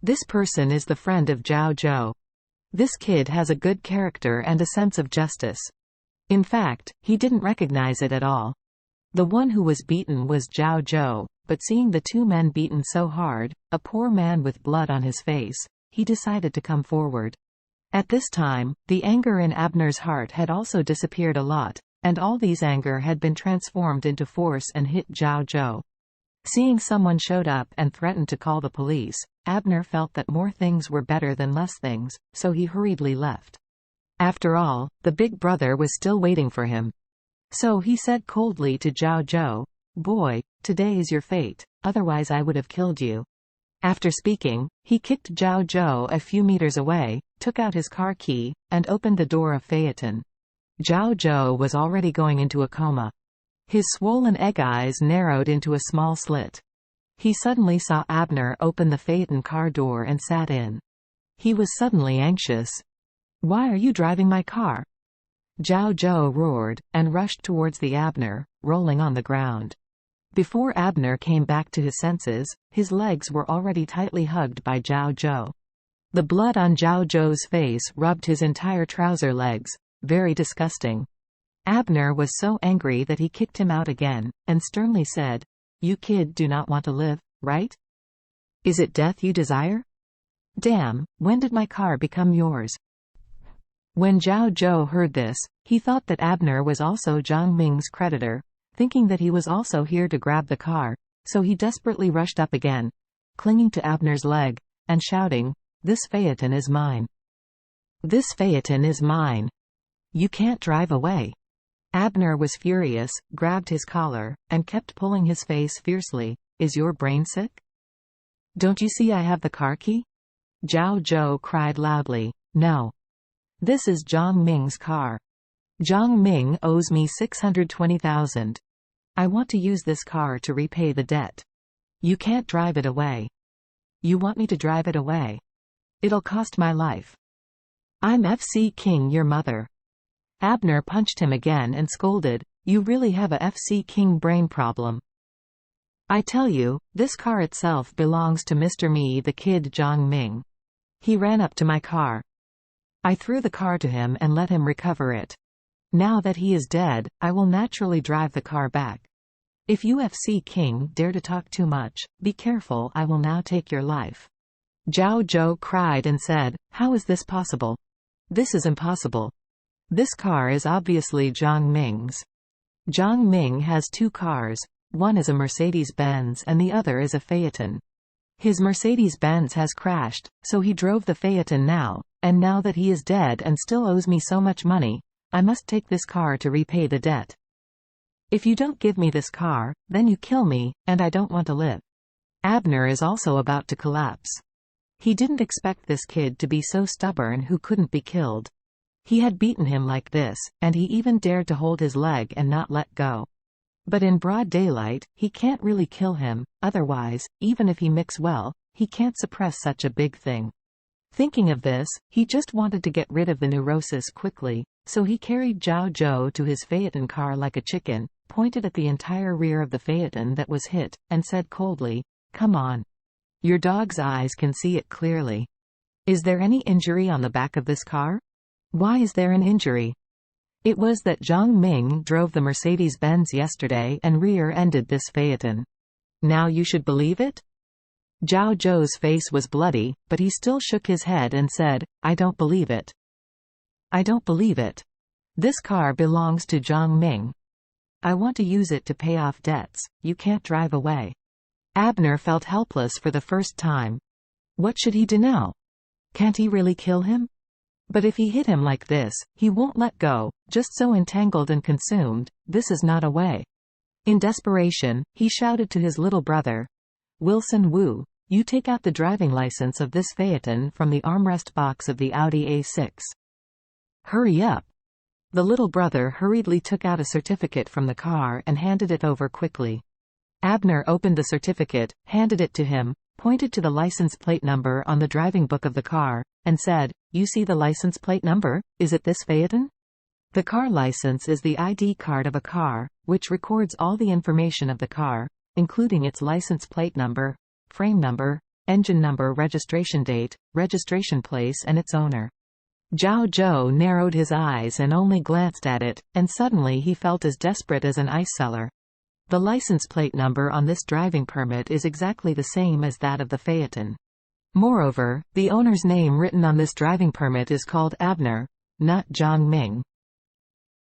This person is the friend of Zhao Zhou. This kid has a good character and a sense of justice. In fact, he didn't recognize it at all. The one who was beaten was Zhao Zhou, but seeing the two men beaten so hard, a poor man with blood on his face, he decided to come forward. At this time, the anger in Abner's heart had also disappeared a lot, and all these anger had been transformed into force and hit Zhao Zhou. Seeing someone showed up and threatened to call the police, Abner felt that more things were better than less things, so he hurriedly left. After all, the big brother was still waiting for him. So he said coldly to Zhao Zhou, "Boy, today is your fate, otherwise I would have killed you." After speaking, he kicked Zhao Zhou a few meters away, took out his car key, and opened the door of Phaeton. Zhao Zhou was already going into a coma. His swollen egg eyes narrowed into a small slit. He suddenly saw Abner open the Phaeton car door and sat in. He was suddenly anxious. "Why are you driving my car?" Zhao Zhou roared, and rushed towards the Abner, rolling on the ground. Before Abner came back to his senses, his legs were already tightly hugged by Zhao Zhou. The blood on Zhao Zhou's face rubbed his entire trouser legs. Very disgusting. Abner was so angry that he kicked him out again, and sternly said, "You kid do not want to live, right? Is it death you desire? Damn, when did my car become yours?" When Zhao Zhou heard this, he thought that Abner was also Zhang Ming's creditor, thinking that he was also here to grab the car, so he desperately rushed up again, clinging to Abner's leg, and shouting, "This Phaeton is mine. This Phaeton is mine. You can't drive away." Abner was furious, grabbed his collar, and kept pulling his face fiercely. "Is your brain sick? Don't you see I have the car key?" Zhao Zhou cried loudly. "No. This is Zhang Ming's car. Zhang Ming owes me 620,000. I want to use this car to repay the debt. You can't drive it away. You want me to drive it away? It'll cost my life. I'm FC King your mother." Abner punched him again and scolded, "You really have a FC King brain problem. I tell you, this car itself belongs to Mr. Me the kid Zhang Ming. He ran up to my car. I threw the car to him and let him recover it. Now that he is dead, I will naturally drive the car back. If you FC King dare to talk too much, be careful, I will now take your life." Zhao Zhou cried and said, "How is this possible? This is impossible. This car is obviously Zhang Ming's. Zhang Ming has two cars, one is a Mercedes-Benz and the other is a Phaeton. His Mercedes-Benz has crashed, so he drove the Phaeton now, and now that he is dead and still owes me so much money, I must take this car to repay the debt. If you don't give me this car, then you kill me, and I don't want to live." Abner is also about to collapse. He didn't expect this kid to be so stubborn who couldn't be killed. He had beaten him like this, and he even dared to hold his leg and not let go. But in broad daylight, he can't really kill him, otherwise, even if he mix well, he can't suppress such a big thing. Thinking of this, he just wanted to get rid of the neurosis quickly, so he carried Zhao Zhou to his Phaeton car like a chicken, pointed at the entire rear of the Phaeton that was hit, and said coldly, "Come on. Your dog's eyes can see it clearly. Is there any injury on the back of this car? Why is there an injury? It was that Zhang Ming drove the Mercedes-Benz yesterday and rear-ended this Phaeton. Now you should believe it?" Zhao Zhou's face was bloody, but he still shook his head and said, "I don't believe it. I don't believe it. This car belongs to Zhang Ming. I want to use it to pay off debts. You can't drive away." Abner felt helpless for the first time. What should he do now? Can't he really kill him? But if he hit him like this, he won't let go, just so entangled and consumed. This is not a way. In desperation, he shouted to his little brother, "Wilson Wu, you take out the driving license of this Phaeton from the armrest box of the Audi A6. Hurry up." The little brother hurriedly took out a certificate from the car and handed it over quickly. Abner opened the certificate, handed it to him, pointed to the license plate number on the driving book of the car, and said, "You see the license plate number? Is it this Phaeton?" The car license is the ID card of a car, which records all the information of the car, including its license plate number, frame number, engine number, registration date, registration place and its owner. Zhao Zhou narrowed his eyes and only glanced at it, and suddenly he felt as desperate as an ice seller. The license plate number on this driving permit is exactly the same as that of the Phaeton. Moreover, the owner's name written on this driving permit is called Abner, not Zhang Ming.